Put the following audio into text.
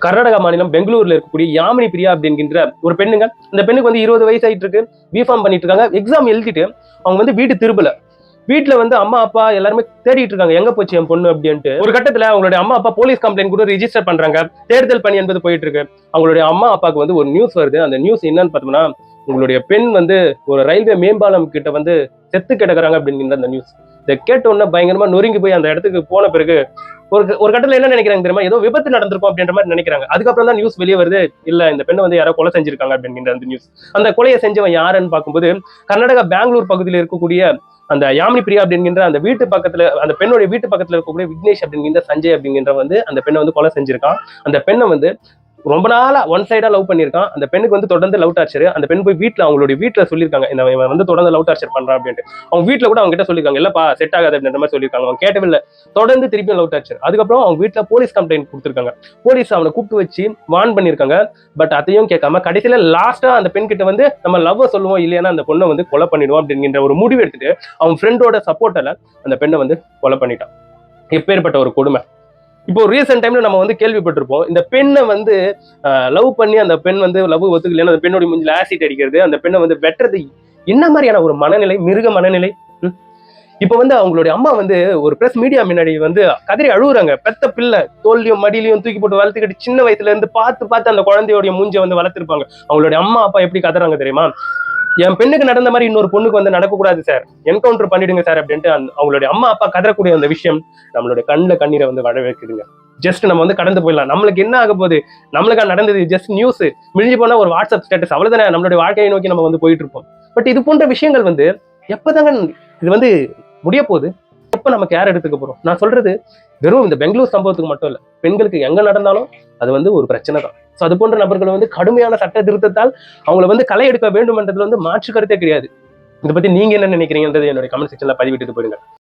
கர்நாடகா மாநிலம் பெங்களூர்ல இருக்கக்கூடிய யாமினி பிரியா அப்படிங்கிற ஒரு பெண்ணுங்க. அந்த பெண்ணுக்கு வந்து 20 வயசு ஆயிட்டு இருக்கு. பிஃபார்ம் பண்ணிட்டு இருக்காங்க. எக்ஸாம் எழுதிட்டு அவங்க வந்து வீடு திரும்பல. வீட்டுல வந்து அம்மா அப்பா எல்லாருமே தேடிட்டு இருக்காங்க, எங்க போச்சு என் பொண்ணு அப்படின்ட்டு. ஒரு கட்டத்துல அவங்களுடைய அம்மா அப்பா போலீஸ் கம்ப்ளைண்ட் கூட ரிஜிஸ்டர் பண்றாங்க. தேடுதல் பணி என்பது போயிட்டு இருக்கு. அவங்களுடைய அம்மா அப்பாவுக்கு வந்து ஒரு நியூஸ் வருது. அந்த நியூஸ் என்னன்னு பார்த்தோம்னா, உங்களுடைய பெண் வந்து ஒரு ரயில்வே மேம்பாலம் கிட்ட வந்து செத்து கிடக்குறாங்க அப்படிங்கிற அந்த நியூஸ். இதை கேட்ட உடனே பயங்கரமா நொறுங்கி போய் அந்த இடத்துக்கு போன பிறகு ஒரு கட்டத்துல என்ன நினைக்கிறாங்க தெரியுமா, ஏதோ விபத்து நடந்திருக்கும் அப்படின்ற மாதிரி நினைக்கிறாங்க. அதுக்கப்புறம் தான் நியூஸ் வெளியே வருது, இல்ல இந்த பெண்ணை வந்து யாரோ கொலை செஞ்சிருக்காங்க அப்படிங்கிற அந்த நியூஸ். அந்த கொலையை செஞ்சவன் யாருன்னு பார்க்கும்போது கர்நாடகா பெங்களூர் பகுதியில் இருக்கக்கூடிய அந்த யாமினி பிரியா அப்படிங்கிற அந்த வீட்டு பக்கத்துல, அந்த பெண்ணுடைய வீட்டு பக்கத்துல இருக்கக்கூடிய விக்னேஷ் அப்படிங்கிற சஞ்சய் அப்படிங்கிற வந்து அந்த பெண்ணை வந்து கொலை செஞ்சிருக்கான். அந்த பெண்ணை வந்து ரொம்ப நாளா ஒன் சைடா லவ் பண்ணிருக்கான். அந்த பெண்ணுக்கு வந்து தொடர்ந்து லவ் டார்ச்சர். அந்த பெண் போய் வீட்டுல அவங்களுடைய வீட்டுல சொல்லியிருக்காங்க, இவன் வந்து தொடர்ந்து லவ் டார்ச்சர் பண்றான் அப்படின்ட்டு. அவங்க வீட்டுல கூட அவங்க கிட்ட சொல்லிருக்காங்க, இல்லப்பா செட் ஆகாது அப்படின்ற மாதிரி சொல்லியிருக்காங்க. அவங்க கேட்டவே இல்லை, தொடர்ந்து திருப்பியும் லவ் டார்ச்சர். அதுக்கப்புறம் அவங்க வீட்டுல போலீஸ் கம்ப்ளைண்ட் கொடுத்திருக்காங்க. போலீஸ் அவனை கூப்பிட்டு வச்சு வார்ன் பண்ணிருக்காங்க. பட் அதையும் கேட்காம கடைசியில லாஸ்டா அந்த பெண் கிட்ட வந்து நம்ம லவ் சொல்லுவோம், இல்லையா அந்த பொண்ணை வந்து கொலை பண்ணிடுவோம் அப்படிங்கிற ஒரு முடிவு எடுத்துட்டு அவங்க ஃப்ரெண்டோட சப்போர்ட்டால அந்த பெண்ணை வந்து கொலை பண்ணிட்டான். எப்பேற்பட்ட ஒரு கொடுமை. இப்போ ரீசென்ட் டைம்ல நம்ம வந்து கேள்விப்பட்டிருப்போம், இந்த பெண்ணை வந்து லவ் பண்ணி அந்த பெண் வந்து லவ் ஒத்துக்கலைன்னா அந்த பெண்ணோட மூஞ்சில ஆசிட் அடிக்கிறது, அந்த பெண்ணை வந்து வெட்டுறது. என்ன மாதிரியான ஒரு மனநிலை, மிருக மனநிலை. இப்ப வந்து அவங்களுடைய அம்மா வந்து ஒரு பிரஸ் மீடியா முன்னாடி வந்து கதறி அழுகுறாங்க. பெத்த பிள்ளை தோல்லையும் மடியிலையும் தூக்கி போட்டு வளர்த்துக்கிட்டு சின்ன வயசுல இருந்து பார்த்து பார்த்து அந்த குழந்தையோடைய மூஞ்சை வந்து வளர்த்திருப்பாங்க. அவங்களுடைய அம்மா அப்பா எப்படி கதறாங்க தெரியுமா, என் பெண்ணுக்கு நடந்த மாதிரி இன்னொரு பொண்ணுக்கு வந்து நடக்கக்கூடாது சார், என்கவுண்டர் பண்ணிடுங்க சார் அப்படின்ட்டு அவங்களுடைய அம்மா அப்பா கதறக்கூடிய அந்த விஷயம் நம்மளுடைய கண்ணுல கண்ணீரை வந்து வர வைக்குதுங்க. ஜஸ்ட் நம்ம வந்து கடந்து போயிடலாம், நம்மளுக்கு என்ன ஆக போகுது, நம்மளுக்கா நடந்தது ஜஸ்ட் நியூஸ், மிஞ்சி போனா ஒரு வாட்ஸ்அப் ஸ்டேட்டஸ், அவ்வளவுதானே நம்மளுடைய வாழ்க்கையை நோக்கி நம்ம வந்து போயிட்டு இருப்போம். பட் இது போன்ற விஷயங்கள் வந்து எப்பதாங்க இது வந்து முடிய போகுது, எப்ப நம்ம கேர் எடுத்துக்க போறோம்? நான் சொல்றது வெறும் இந்த பெங்களூர் சம்பவத்துக்கு மட்டும் இல்ல, பெண்களுக்கு எங்க நடந்தாலும் அது வந்து ஒரு பிரச்சனை தான். ஸோ அது போன்ற நபர்கள் வந்து கடுமையான சட்ட திருத்தத்தால் அவங்களை வந்து களை எடுக்க வேண்டும் என்றதுல வந்து மாற்று கருத்தே கிடையாது. இதை பத்தி நீங்க என்ன நினைக்கிறீங்கன்றது என்னுடைய கமெண்ட் செக்ஷன்ல பதிவிட்டு போயிடுங்க.